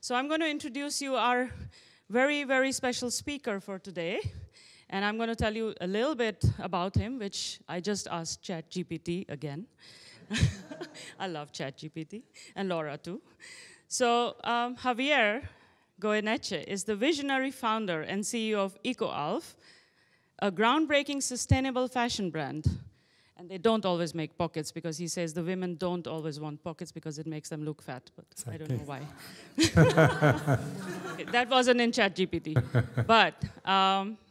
So I'm going to introduce you our very, very special speaker for today. And I'm going to tell you a little bit about him, which I just asked ChatGPT again. I love ChatGPT, and Laura too. So Javier Goyeneche is the visionary founder and CEO of Ecoalf, a groundbreaking sustainable fashion brand. And they don't always make pockets, because he says the women don't always want pockets because it makes them look fat, but exactly. I don't know why. Okay, that wasn't in ChatGPT. But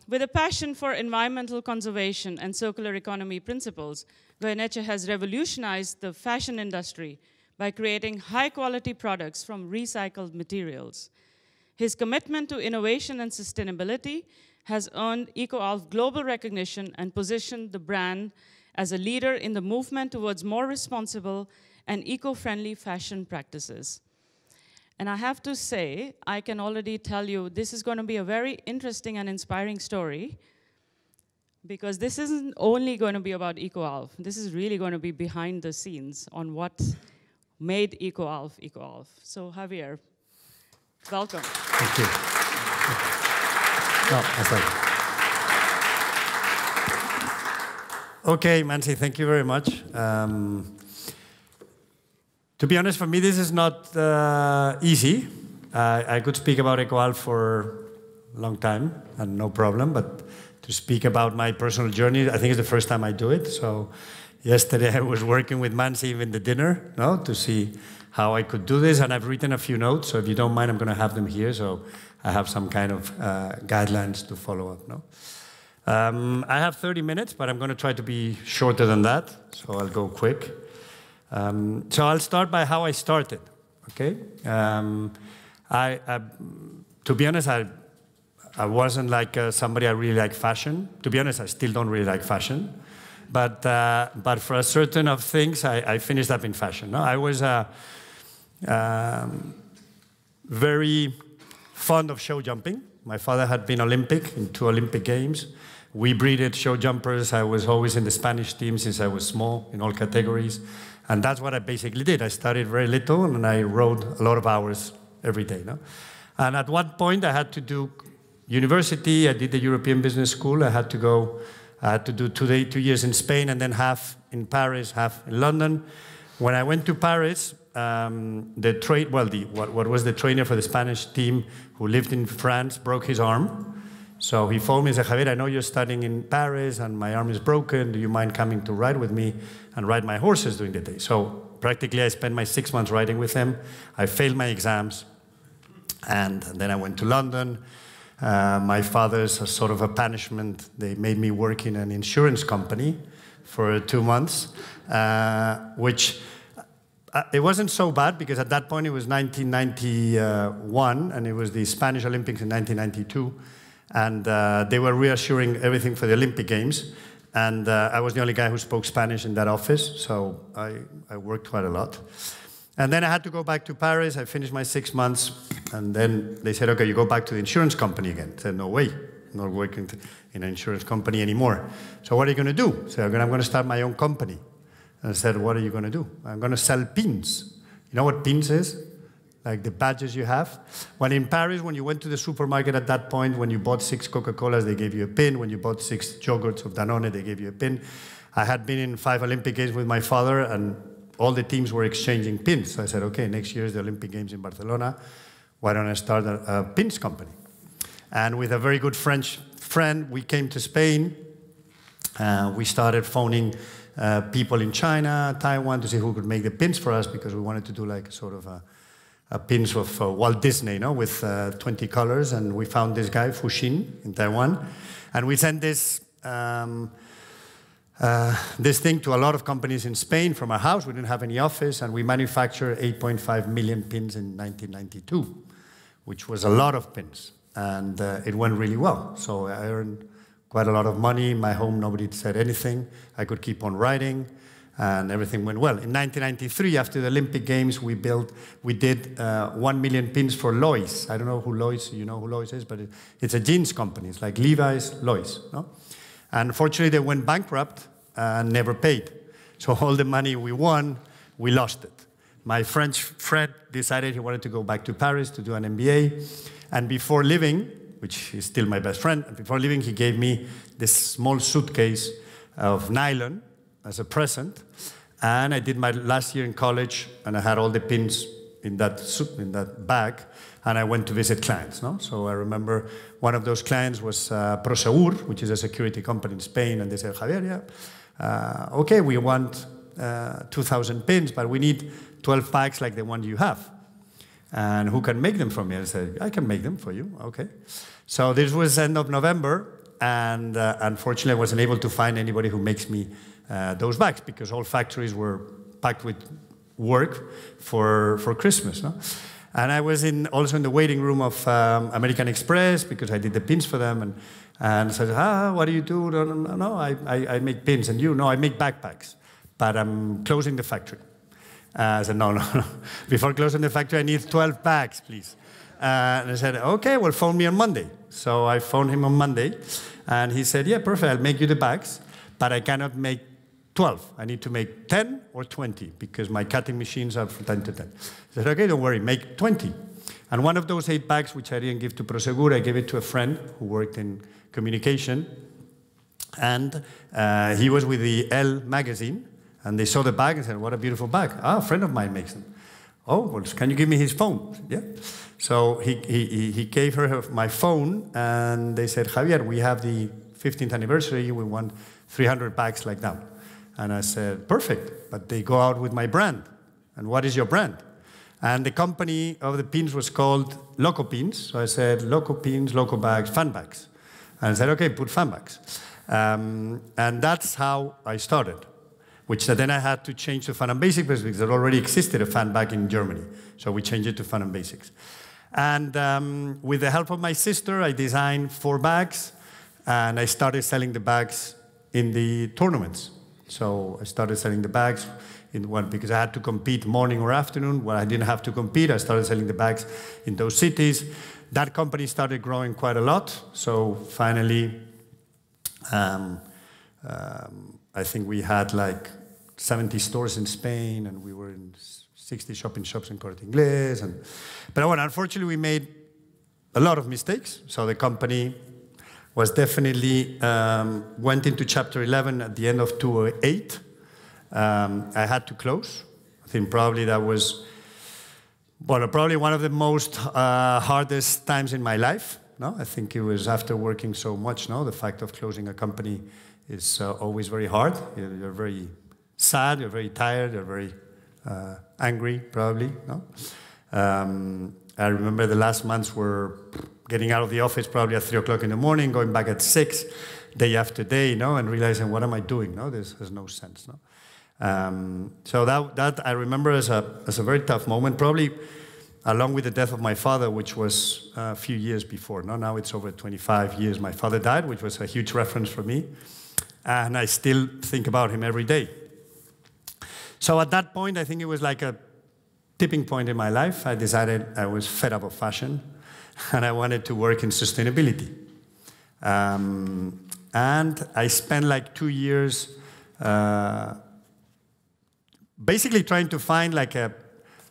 with a passion for environmental conservation and circular economy principles, Goyeneche has revolutionized the fashion industry by creating high-quality products from recycled materials. His commitment to innovation and sustainability has earned Ecoalf global recognition and positioned the brand as a leader in the movement towards more responsible and eco-friendly fashion practices. And I have to say, I can already tell you this is going to be a very interesting and inspiring story, because this isn't only going to be about Ecoalf. This is really going to be behind the scenes on what made Ecoalf Ecoalf. So Javier, welcome. Thank you. No, that's right. Okay, Mansi, thank you very much. To be honest, for me, this is not easy. I could speak about Ecoalf for a long time, and no problem, but to speak about my personal journey, I think it's the first time I do it. So yesterday I was working with Mansi in the dinner, no, to see how I could do this, and I've written a few notes, so if you don't mind, I'm going to have them here, so I have some kind of guidelines to follow up, no? I have 30 minutes, but I'm going to try to be shorter than that, so I'll go quick. So I'll start by how I started, okay? To be honest, I wasn't like somebody I really like fashion. To be honest, I still don't really like fashion. But for a certain of things, I finished up in fashion. No? I was very fond of show jumping. My father had been Olympic in 2 Olympic Games. We breeded show jumpers. I was always in the Spanish team since I was small in all categories. And that's what I basically did. I studied very little, and I rode a lot of hours every day. No? And at one point, I had to do university. I did the European Business School. I had to do 2 years in Spain, and then half in Paris, half in London. When I went to Paris, what was the trainer for the Spanish team who lived in France broke his arm. So he phoned me and said, Javier, I know you're studying in Paris and my arm is broken. Do you mind coming to ride with me and ride my horses during the day? So practically I spent my 6 months riding with him. I failed my exams, and then I went to London. My father's a sort of a punishment. They made me work in an insurance company for 2 months, which it wasn't so bad, because at that point it was 1991, and it was the Spanish Olympics in 1992. And they were reassuring everything for the Olympic Games. And I was the only guy who spoke Spanish in that office, so I worked quite a lot. And then I had to go back to Paris. I finished my 6 months, and then they said, okay, you go back to the insurance company again. I said, no way, I'm not working in an insurance company anymore. So what are you going to do? I said, I'm going to start my own company. And I said, what are you going to do? I'm going to sell pins. You know what pins is? Like the badges you have. Well, in Paris, when you went to the supermarket at that point, when you bought 6 Coca-Colas, they gave you a pin. When you bought 6 yogurts of Danone, they gave you a pin. I had been in 5 Olympic Games with my father, and all the teams were exchanging pins. So I said, okay, next year is the Olympic Games in Barcelona. Why don't I start a pins company? And with a very good French friend, we came to Spain. We started phoning people in China, Taiwan, to see who could make the pins for us, because we wanted to do like sort of a pins of Walt Disney, no, with 20 colors, and we found this guy, Fuxin, in Taiwan, and we sent this this thing to a lot of companies in Spain from our house. We didn't have any office, and we manufactured 8.5 million pins in 1992, which was a lot of pins, and it went really well. So I earned quite a lot of money. In my home, nobody said anything. I could keep on writing, and everything went well. In 1993, after the Olympic Games, we did 1 million pins for Lois. I don't know who Lois, you know who Lois is, but it's a jeans company. It's like Levi's, Lois, no? And unfortunately, they went bankrupt and never paid. So all the money we won, we lost it. my French friend decided he wanted to go back to Paris to do an MBA. And before leaving, which is still my best friend, before leaving, he gave me this small suitcase of nylon as a present. And I did my last year in college, and I had all the pins in that bag, and I went to visit clients. No? So I remember one of those clients was Prosegur, which is a security company in Spain, and they said, Javier, okay, we want 2,000 pins, but we need 12 bags like the one you have. And who can make them for me? I said, I can make them for you, okay. So this was end of November, and unfortunately I wasn't able to find anybody who makes me those bags, because all factories were packed with work for Christmas. No? And I was also in the waiting room of American Express, because I did the pins for them, and I said, what do you do? No, I make pins. And you? No, I make backpacks, but I'm closing the factory. I said, no. Before closing the factory, I need 12 bags, please. And I said, okay, well, phone me on Monday. So I phoned him on Monday, and he said, yeah, perfect, I'll make you the bags, but I cannot make 12. I need to make 10 or 20, because my cutting machines are from 10 to 10. I said, okay, don't worry, make 20. And one of those 8 bags, which I didn't give to Prosegur, I gave it to a friend who worked in communication. And he was with the Elle magazine, and they saw the bag and said, what a beautiful bag. Ah, a friend of mine makes them. Oh, well, can you give me his phone? Yeah. So he gave her my phone, and they said, Javier, we have the 15th anniversary, we want 300 bags like that. And I said, perfect, but they go out with my brand. And what is your brand? And the company of the pins was called Loco Pins. So I said, Loco Pins, Loco Bags, Fan Bags. And I said, okay, put Fan Bags. And that's how I started, which then I had to change to Fun and Basics, because there already existed a fan bag in Germany. So we changed it to Fun and Basics. And with the help of my sister, I designed 4 bags, and I started selling the bags in the tournaments. So I started selling the bags because I had to compete morning or afternoon. When I didn't have to compete, I started selling the bags in those cities. That company started growing quite a lot. So finally, I think we had like 70 stores in Spain, and we were in 60 shopping shops in Corte Inglés. But unfortunately, we made a lot of mistakes. So the company was definitely, went into chapter 11 at the end of 2008. I had to close. I think probably that was, probably one of the most hardest times in my life. No? I think it was after working so much, no? The fact of closing a company is always very hard. You're very sad, you're very tired, you're very angry, probably. No? I remember the last months were getting out of the office probably at 3 o'clock in the morning, going back at 6, day after day, no? And realizing, what am I doing? No? This has no sense. No? So that I remember as a very tough moment, probably along with the death of my father, which was a few years before. No? Now it's over 25 years my father died, which was a huge reference for me. And I still think about him every day. So at that point, I think it was like a tipping point in my life. I decided I was fed up of fashion, and I wanted to work in sustainability. And I spent like 2 years basically trying to find like a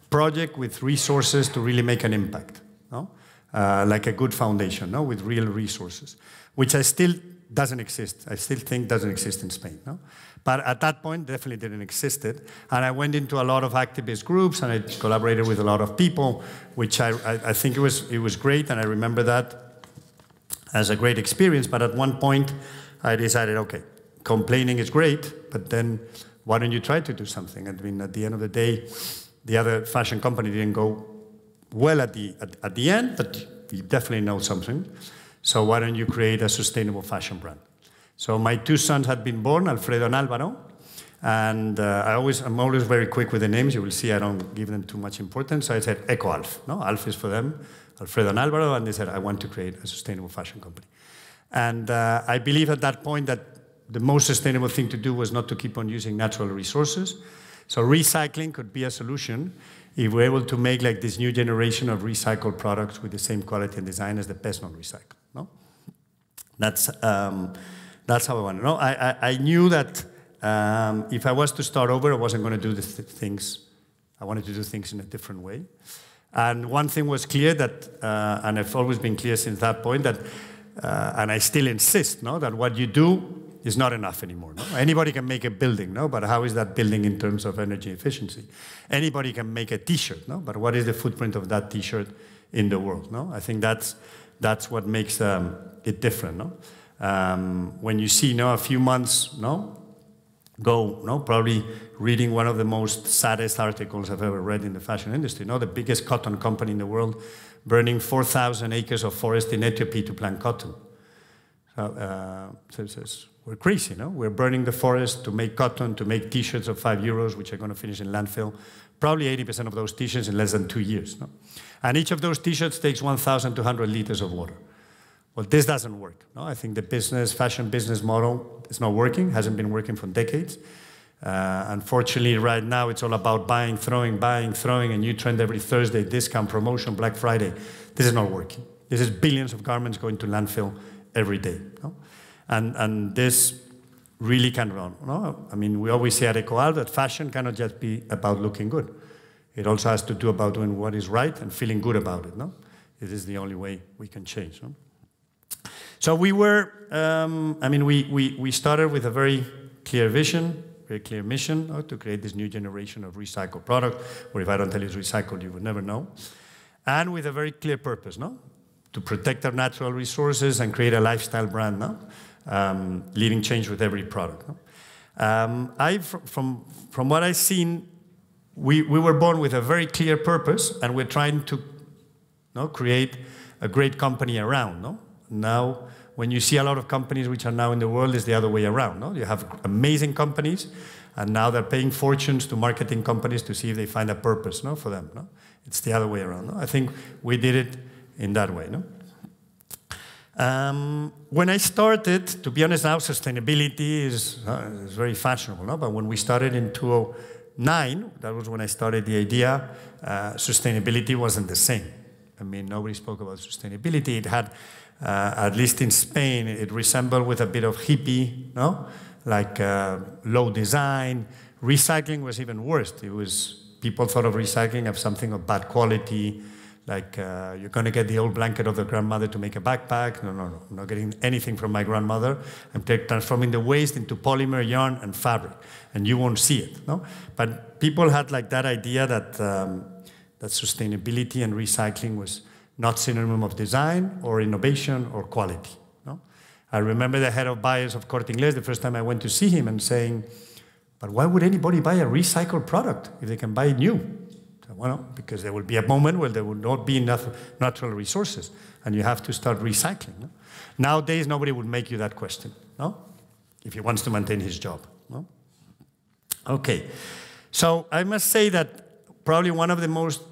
project with resources to really make an impact, no? Like a good foundation, no? With real resources, which I still doesn't exist. I still think doesn't exist in Spain. No? But at that point, definitely didn't exist. And I went into a lot of activist groups, and I collaborated with a lot of people, which I think it was great, and I remember that as a great experience. But at one point, I decided, okay, complaining is great, but then why don't you try to do something? I mean, at the end of the day, the other fashion company didn't go well at the end, but you definitely know something. So why don't you create a sustainable fashion brand? So my 2 sons had been born, Alfredo and Álvaro, and I'm always very quick with the names. You will see I don't give them too much importance. So I said Ecoalf. No? Alf is for them, Alfredo and Álvaro, and they said, I want to create a sustainable fashion company. And I believe at that point that the most sustainable thing to do was not to keep on using natural resources. So recycling could be a solution if we're able to make like this new generation of recycled products with the same quality and design as the best non-recycled. No? That's how I wanted. No, I knew that if I was to start over, I wasn't going to do the things I wanted to do things in a different way. And one thing was clear that, and I've always been clear since that point, that, and I still insist, no, that what you do is not enough anymore. No? Anybody can make a building, no? But how is that building in terms of energy efficiency? Anybody can make a T-shirt, no? But what is the footprint of that T-shirt in the world? No? I think that's what makes it different. No? When you see, a few months, probably reading one of the most saddest articles I've ever read in the fashion industry. The biggest cotton company in the world, burning 4,000 acres of forest in Ethiopia to plant cotton. So we're crazy, We're burning the forest to make cotton, to make T-shirts of €5, which are going to finish in landfill. Probably 80% of those T-shirts in less than 2 years. And each of those T-shirts takes 1,200 liters of water. Well, this doesn't work. I think the fashion business model is not working, hasn't been working for decades. Unfortunately, right now, it's all about buying, throwing, a new trend every Thursday, discount, promotion, Black Friday. This is not working. This is billions of garments going to landfill every day. And this really can run. I mean, we always say at Ecoalf that fashion cannot just be about looking good. It also has to do about doing what is right and feeling good about it. It is the only way we can change. So we were, we started with a very clear vision, very clear mission to create this new generation of recycled product, or if I don't tell you it's recycled, you would never know. And with a very clear purpose, to protect our natural resources and create a lifestyle brand, leading change with every product. From what I've seen, we were born with a very clear purpose, and we're trying to create a great company around. Now, when you see a lot of companies which are now in the world, it's the other way around. You have amazing companies, and now they're paying fortunes to marketing companies to see if they find a purpose for them. It's the other way around. I think we did it in that way. When I started, to be honest now, sustainability is very fashionable. But when we started in 2009, that was when I started the idea, sustainability wasn't the same. I mean, nobody spoke about sustainability. It had, at least in Spain, it resembled with a bit of hippie, like low design. Recycling was even worse. People thought of recycling as something of bad quality, like you're going to get the old blanket of the grandmother to make a backpack. No. I'm not getting anything from my grandmother. I'm transforming the waste into polymer, yarn, and fabric, and you won't see it. But people had like that idea that that sustainability and recycling was not synonym of design or innovation or quality. I remember the head of buyers of Corte Inglés the first time I went to see him and saying, "But why would anybody buy a recycled product if they can buy it new?" Well, because there will be a moment where there will not be enough natural resources, and you have to start recycling. Nowadays, nobody would make you that question, if he wants to maintain his job. Okay, so I must say that probably one of the most,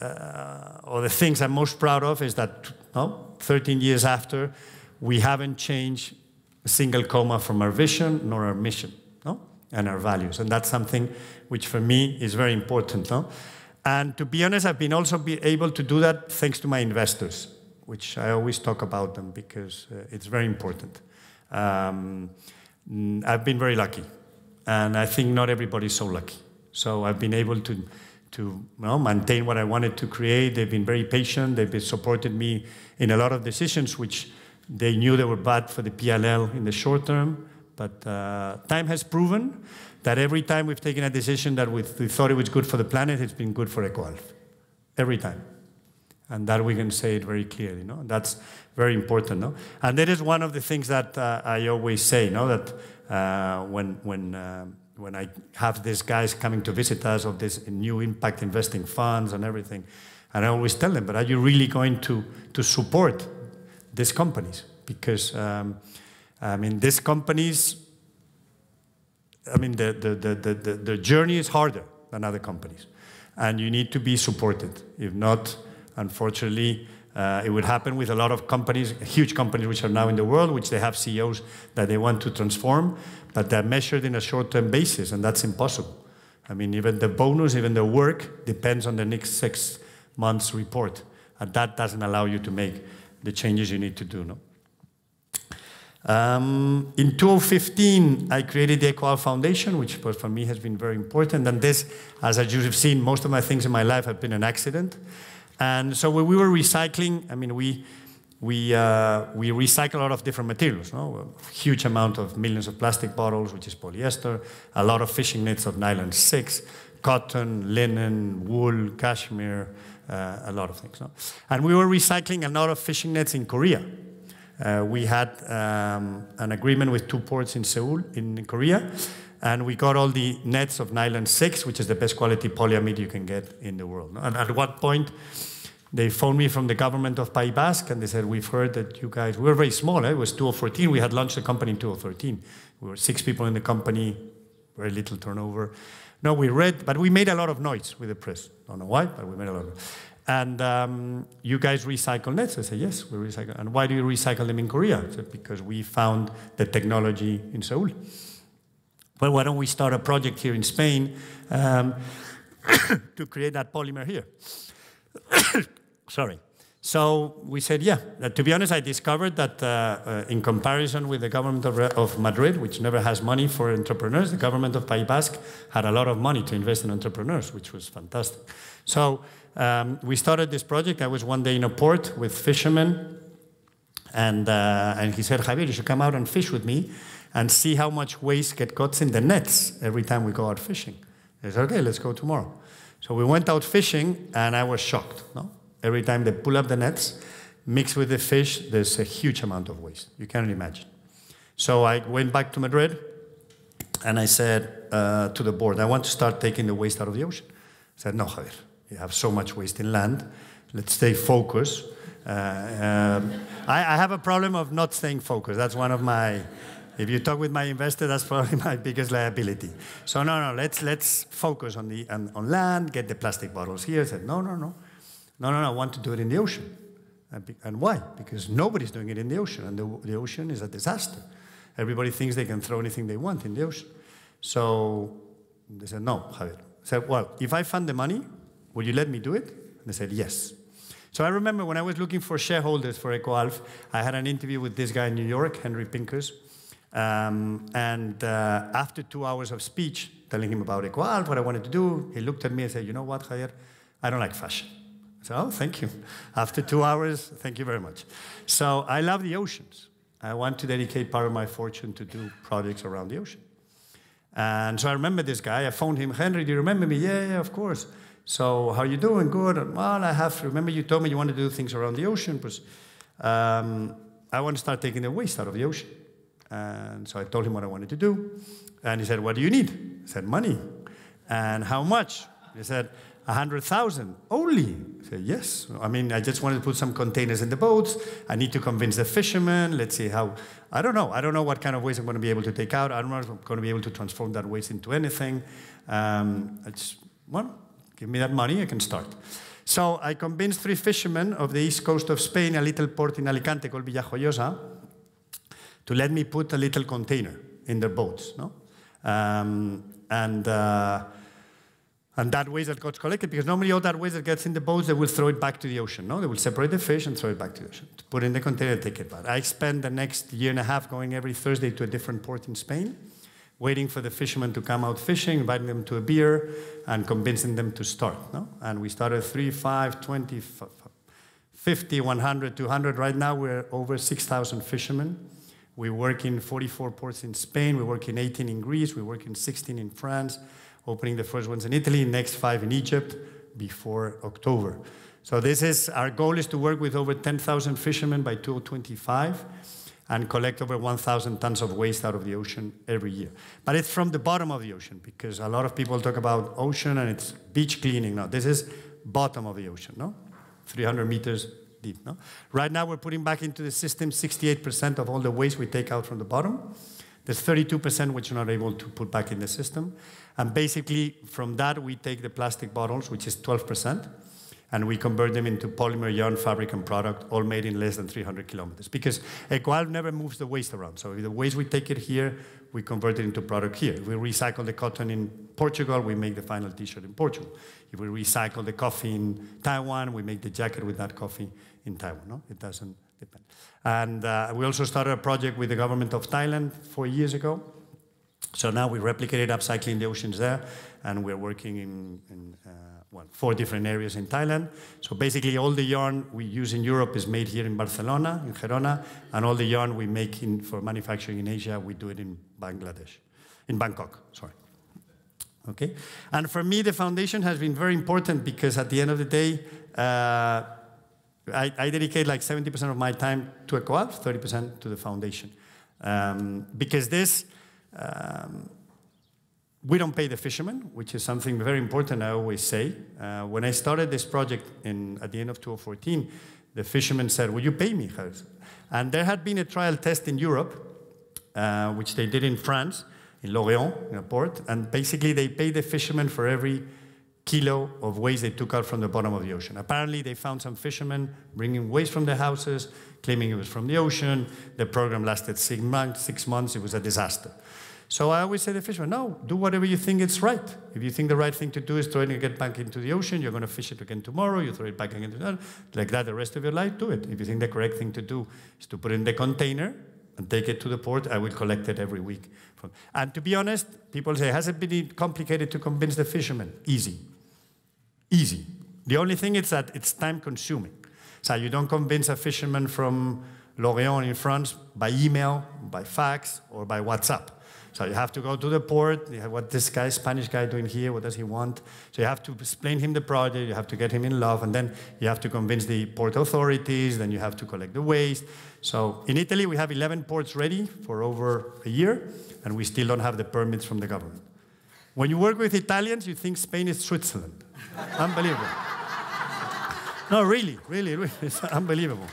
or the things I'm most proud of is that 13 years after, we haven't changed a single comma from our vision nor our mission. And our values, and that's something which for me is very important. And to be honest, I've been also able to do that thanks to my investors, which I always talk about them because it's very important. I've been very lucky, and I think not everybody's so lucky. So I've been able to maintain what I wanted to create. They've been very patient. They've supported me in a lot of decisions which they knew they were bad for the PLL in the short term. But time has proven that every time we've taken a decision that we thought it was good for the planet, it's been good for Ecoalf. Every time. And that we can say it very clearly. That's very important. And that is one of the things that I always say, that when I have these guys coming to visit us of this new impact investing funds and everything, and I always tell them, but are you really going to support these companies? Because these companies, the journey is harder than other companies. And you need to be supported. If not, unfortunately, it would happen with a lot of companies, huge companies which are now in the world, which they have CEOs that they want to transform, but they're measured in a short-term basis, and that's impossible. Even the bonus, even the work depends on the next 6 months report. And that doesn't allow you to make the changes you need to do. In 2015, I created the Ecoalf Foundation, which for me has been very important. And this, as you have seen, most of my things in my life have been an accident. And so when we were recycling, I mean, we recycle a lot of different materials, no? A huge amount of millions of plastic bottles, which is polyester, a lot of fishing nets of nylon 6, cotton, linen, wool, cashmere, a lot of things. No? And we were recycling a lot of fishing nets in Korea. We had an agreement with 2 ports in Seoul, in Korea, and we got all the nets of nylon 6, which is the best quality polyamide you can get in the world. No? And at what point, they phoned me from the government of Pays Basque, and they said, we've heard that you guys, we were very small, it was 2014, we had launched the company in 2013. We were 6 people in the company, very little turnover. No, we read, but we made a lot of noise with the press. Don't know why, but we made a lot of. And you guys recycle nets? I said, yes, we recycle. And why do you recycle them in Korea? I said, because we found the technology in Seoul. Well, why don't we start a project here in Spain to create that polymer here? Sorry. So we said, yeah. To be honest, I discovered that in comparison with the government of Madrid, which never has money for entrepreneurs, the government of Pays Basque had a lot of money to invest in entrepreneurs, which was fantastic. So we started this project. I was one day in a port with fishermen, and he said, Javier, you should come out and fish with me and see how much waste gets in the nets every time we go out fishing. I said, okay, let's go tomorrow. So we went out fishing, and I was shocked. No? Every time they pull up the nets, mix with the fish, there's a huge amount of waste. You can't imagine. So I went back to Madrid, and I said to the board, I want to start taking the waste out of the ocean. I said, no, Javier, you have so much waste in land. Let's stay focused. I have a problem of not staying focused. That's one of my, if you talk with my investor, that's probably my biggest liability. So no, let's focus on land, get the plastic bottles here. I said, no, I want to do it in the ocean. And why? Because nobody's doing it in the ocean, and the ocean is a disaster. Everybody thinks they can throw anything they want in the ocean. So they said, no, Javier. I said, well, if I fund the money, will you let me do it? And they said, yes. So I remember when I was looking for shareholders for Ecoalf, I had an interview with this guy in New York, Henry Pincus. After 2 hours of speech, telling him about Ecoalf, what I wanted to do, he looked at me and said, you know what, Javier? I don't like fashion. I said, oh, thank you. After 2 hours, thank you very much. So I love the oceans. I want to dedicate part of my fortune to do projects around the ocean. And so I remember this guy. I phoned him, Henry, do you remember me? Yeah, of course. So how are you doing? Good. Well, remember you told me you want to do things around the ocean. But, I want to start taking the waste out of the ocean. And so I told him what I wanted to do. And he said, what do you need? I said, money. And how much? He said, 100,000 only. I said, yes. I mean, I just wanted to put some containers in the boats. I need to convince the fishermen. Let's see how. I don't know. I don't know what kind of waste I'm going to be able to take out. I don't know if I'm going to be able to transform that waste into anything. Well, give me that money, I can start. So I convinced 3 fishermen of the east coast of Spain, a little port in Alicante called Villajoyosa, to let me put a little container in their boats. No? And that waste that got collected, because normally all that waste that gets in the boats, they will throw it back to the ocean. No? They will separate the fish and throw it back to the ocean. To put in the container and take it back. I spent the next year and a half going every Thursday to a different port in Spain, waiting for the fishermen to come out fishing, inviting them to a beer, and convincing them to start. No? And we started 3, 5, 20, 50, 100, 200. Right now we're over 6,000 fishermen. We work in 44 ports in Spain. We work in 18 in Greece. We work in 16 in France, opening the first ones in Italy, next 5 in Egypt before October. So our goal is to work with over 10,000 fishermen by 2025 and collect over 1,000 tons of waste out of the ocean every year. But it's from the bottom of the ocean, because a lot of people talk about ocean and it's beach cleaning. No, this is bottom of the ocean, no? 300 meters deep, no? Right now we're putting back into the system 68% of all the waste we take out from the bottom. There's 32% which we're not able to put back in the system. And basically, from that, we take the plastic bottles, which is 12%, and we convert them into polymer, yarn, fabric, and product, all made in less than 300 kilometers. Because Ecoalf never moves the waste around. So if the waste we take it here, we convert it into product here. If we recycle the cotton in Portugal, we make the final T-shirt in Portugal. If we recycle the coffee in Taiwan, we make the jacket with that coffee in Taiwan. No? It doesn't depend. And we also started a project with the government of Thailand 4 years ago. So now we replicated upcycling the oceans there, and we're working in 4 different areas in Thailand. So basically all the yarn we use in Europe is made here in Barcelona, in Gerona, and all the yarn we make for manufacturing in Asia, we do it in Bangladesh, in Bangkok, sorry. Okay, and for me the foundation has been very important because at the end of the day, I dedicate like 70% of my time to Ecoalf, 30% to the foundation. Because this, we don't pay the fishermen, which is something very important I always say. When I started this project at the end of 2014, the fishermen said, will you pay me? And there had been a trial test in Europe, which they did in France, in Lorient, in a port, and basically they pay the fishermen for every kilo of waste they took out from the bottom of the ocean. Apparently they found some fishermen bringing waste from their houses, claiming it was from the ocean. The program lasted 6 months, it was a disaster. So I always say to the fishermen, no, do whatever you think is right. If you think the right thing to do is throw it and get back into the ocean, you're going to fish it again tomorrow, you throw it back again into the ocean, like that the rest of your life, do it. If you think the correct thing to do is to put it in the container and take it to the port, I will collect it every week. And to be honest, people say, has it been complicated to convince the fishermen? Easy. Easy. The only thing is that it's time consuming. So you don't convince a fisherman from Lorient in France by email, by fax, or by WhatsApp. So you have to go to the port, you have what this guy, Spanish guy doing here, what does he want? So you have to explain him the project, you have to get him in love, and then you have to convince the port authorities, then you have to collect the waste. So in Italy, we have 11 ports ready for over a year, and we still don't have the permits from the government. When you work with Italians, you think Spain is Switzerland. Unbelievable. No, really, it's unbelievable.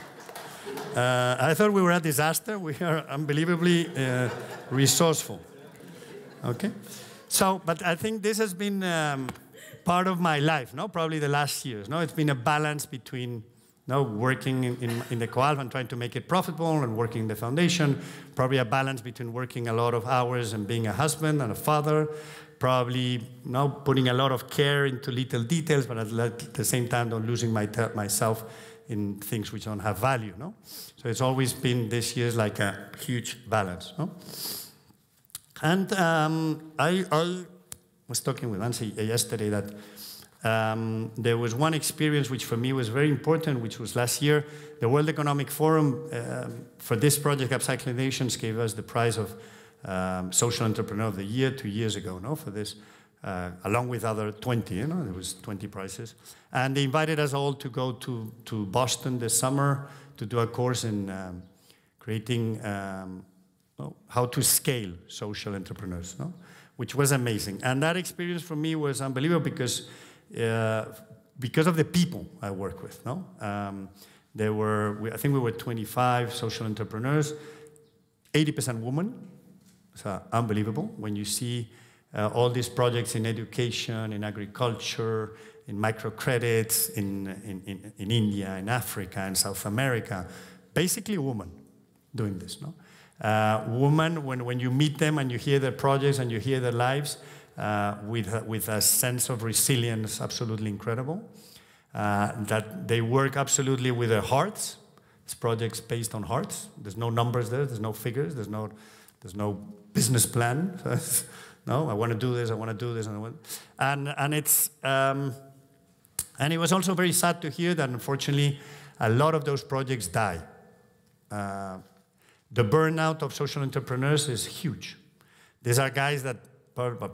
I thought we were a disaster. We are unbelievably resourceful. Okay? So, but I think this has been part of my life, no? Probably the last years, no? It's been a balance between working in the Ecoalf and trying to make it profitable and working in the foundation, probably a balance between working a lot of hours and being a husband and a father, probably putting a lot of care into little details, but at the same time not losing myself in things which don't have value. No? So it's always been this year's like a huge balance. No? And I was talking with Nancy yesterday that there was one experience which for me was very important, which was last year. The World Economic Forum for this project, Upcycling Nations, gave us the prize of Social Entrepreneur of the Year 2 years ago, no, for this, along with other 20, there was 20 prizes. And they invited us all to go to Boston this summer to do a course in creating how to scale social entrepreneurs, no? Which was amazing. And that experience for me was unbelievable because of the people I work with. No? I think we were 25 social entrepreneurs, 80% women. So unbelievable when you see all these projects in education, in agriculture, in microcredits, in India, in Africa, in South America. Basically women doing this. No? Women, when you meet them and you hear their projects and you hear their lives, with a sense of resilience absolutely incredible, that they work absolutely with their hearts. This project's based on hearts. There's no numbers there, there's no figures, there's no business plan. No, I want to do this, I want to do this, and it's and it was also very sad to hear that unfortunately a lot of those projects die. The burnout of social entrepreneurs is huge. These are guys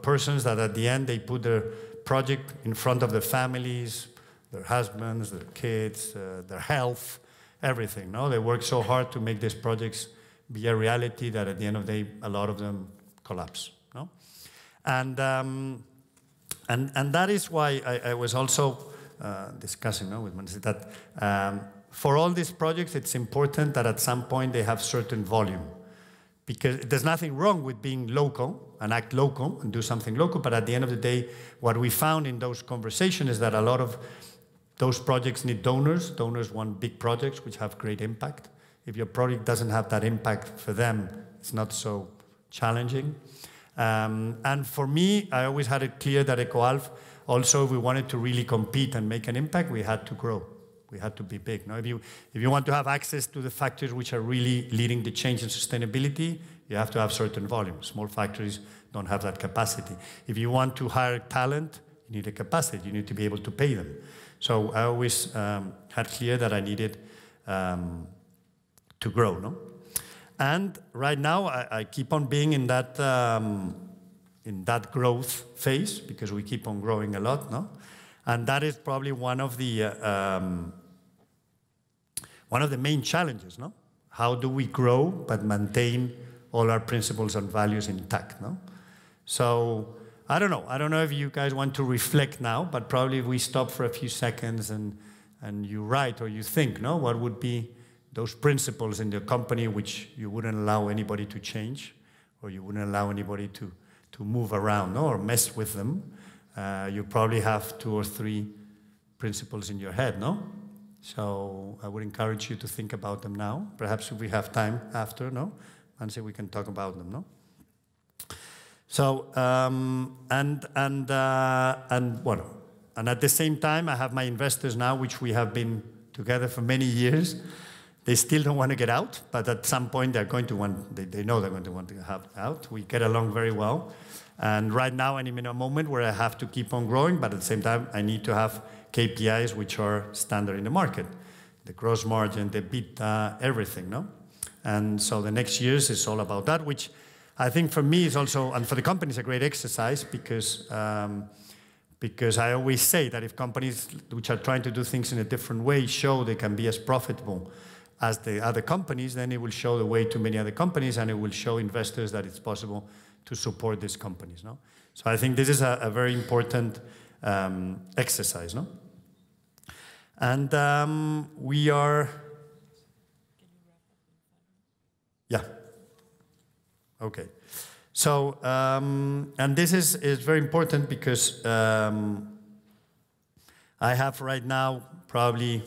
persons that at the end they put their project in front of their families, their husbands, their kids, their health, everything. No, they work so hard to make these projects be a reality that at the end of the day, a lot of them collapse. No, and that is why I was also discussing with Mansi that for all these projects, it's important that at some point they have certain volume. Because there's nothing wrong with being local and act local and do something local, but at the end of the day, what we found in those conversations is that a lot of those projects need donors. Donors want big projects which have great impact. If your project doesn't have that impact for them, it's not so challenging. And for me, I always had it clear that Ecoalf, also if we wanted to really compete and make an impact, we had to grow. we had to be big. No? If you want to have access to the factories which are really leading the change in sustainability, you have to have certain volume. Small factories don't have that capacity. If you want to hire talent, you need a capacity. You need to be able to pay them. So I always had clear that I needed to grow. No? And right now, I keep on being in that growth phase because we keep on growing a lot. No? And that is probably one of the main challenges. No? How do we grow but maintain all our principles and values intact? No? So I don't know. I don't know if you guys want to reflect now, but probably if we stop for a few seconds and you write or you think, no, what would be those principles in your company which you wouldn't allow anybody to change, or you wouldn't allow anybody to move around, no, or mess with them. You probably have 2 or 3 principles in your head, no? So I would encourage you to think about them now. Perhaps if we have time after, no? And see, we can talk about them, no? So, and at the same time, I have my investors now, which we have been together for many years. They still don't want to get out, but at some point they're going to want, they know they're going to want to have out. We get along very well. And right now I'm in a moment where I have to keep on growing, but at the same time, I need to have KPIs which are standard in the market. The gross margin, the EBITDA, everything, no? And so the next years is all about that, which I think for me is also, and for the company, is a great exercise because I always say that if companies which are trying to do things in a different way show they can be as profitable as the other companies, then it will show the way to many other companies, and it will show investors that it's possible to support these companies. No? So I think this is a very important exercise. No? And we are... Yeah. Okay. So, and this is very important because I have right now probably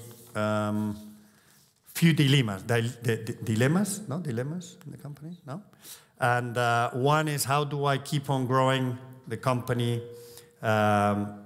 few dilemmas. Dilemmas? No? Dilemmas in the company? No? And one is, how do I keep on growing the company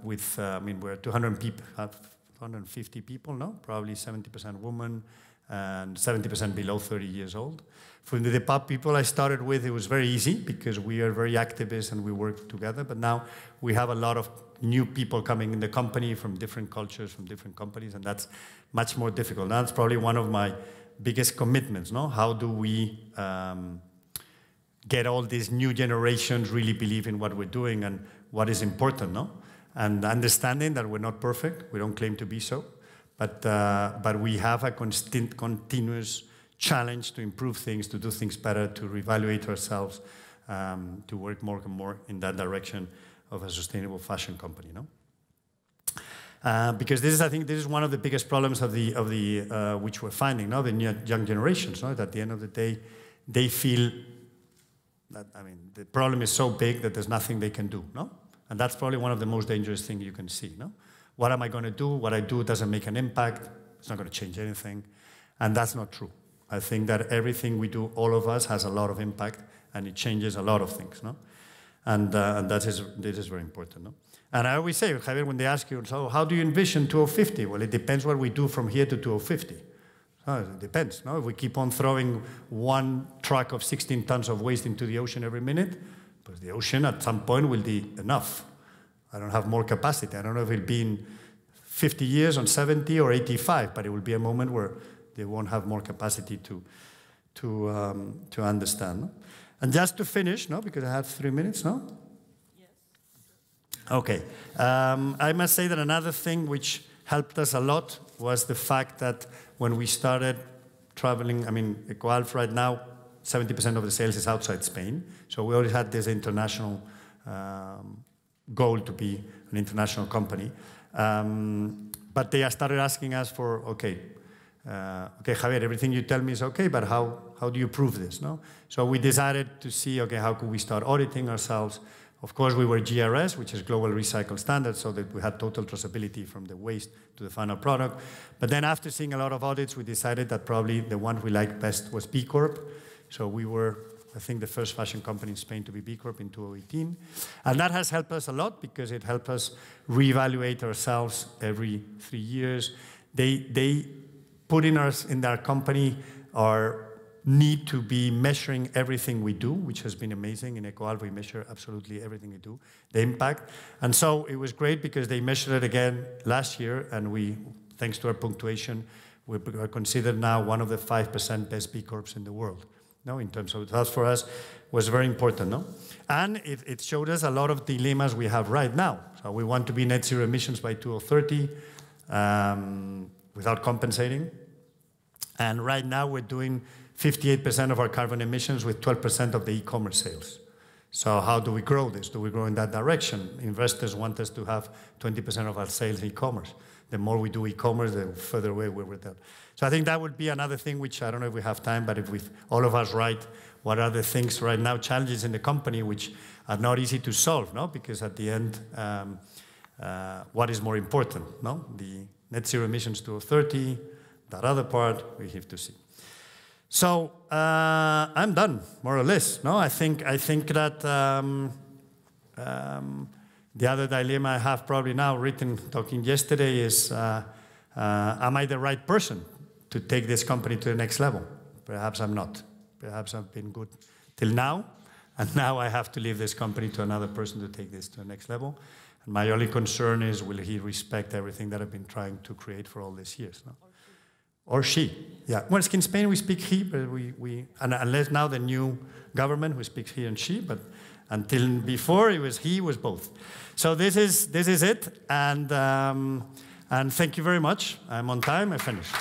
with, I mean, we're 200 people, 150 people, no? Probably 70% women and 70% below 30 years old. For the people I started with, it was very easy because we are very activists and we work together. But now we have a lot of new people coming in the company from different cultures, from different companies, and that's much more difficult. That's probably one of my biggest commitments, no? How do we get all these new generations really believe in what we're doing and what is important, no? And understanding that we're not perfect, we don't claim to be so, but we have a continuous challenge to improve things, to do things better, to reevaluate ourselves, to work more and more in that direction of a sustainable fashion company, no? Because this is, I think, this is one of the biggest problems of the which we're finding, no? The young generations, no? That at the end of the day, they feel that, I mean, the problem is so big that there's nothing they can do, no? And that's probably one of the most dangerous things you can see, no? What am I going to do? What I do doesn't make an impact. It's not going to change anything. And that's not true. I think that everything we do, all of us, has a lot of impact, and it changes a lot of things, no? And this is very important, no? And I always say, Javier, when they ask you, so how do you envision 2050? Well, it depends what we do from here to 2050. It depends, no? If we keep on throwing one truck of 16 tons of waste into the ocean every minute, but the ocean at some point will be enough. I don't have more capacity. I don't know if it'll be in 50 years, on 70 or 85, but it will be a moment where they won't have more capacity to understand. No? And just to finish, no, because I have 3 minutes, no? Yes. Okay. I must say that another thing which helped us a lot was the fact that when we started traveling, I mean, Ecoalf right now, 70% of the sales is outside Spain. So we always had this international goal to be an international company. But they started asking us for, okay, Javier, everything you tell me is okay, but how do you prove this, no? So we decided to see, okay, how could we start auditing ourselves? Of course, we were GRS, which is Global Recycle Standard, so that we had total traceability from the waste to the final product. But then after seeing a lot of audits, we decided that probably the one we liked best was BCorp. So we were, I think, the first fashion company in Spain to be BCorp in 2018. And that has helped us a lot because it helped us reevaluate ourselves every 3 years. They put in our company our need to be measuring everything we do, which has been amazing. In Ecoalf, we measure absolutely everything we do, the impact. And so it was great because they measured it again last year, and we, thanks to our punctuation, we are considered now one of the 5% best B Corps in the world. No, in terms of that, for us was very important, no? And it showed us a lot of dilemmas we have right now. So we want to be net zero emissions by 2030 without compensating. And right now we're doing 58% of our carbon emissions with 12% of the e-commerce sales. So how do we grow this? Do we grow in that direction? Investors want us to have 20% of our sales e-commerce. The more we do e-commerce, the further away we're with that. So I think that would be another thing which I don't know if we have time, but if we all of us write what are the things right now, challenges in the company which are not easy to solve, no? Because at the end, what is more important, no? The net zero emissions 2030, that other part, we have to see. So I'm done, more or less. No, I think that the other dilemma I have probably now written, talking yesterday, is am I the right person to take this company to the next level? Perhaps I'm not. Perhaps I've been good till now, and now I have to leave this company to another person to take this to the next level. And my only concern is, will he respect everything that I've been trying to create for all these years? No? Or she, yeah. Well, in Spain we speak he, but and unless now the new government who speaks he and she, but until before it was he, was both. So this is it, and thank you very much. I'm on time. I finished.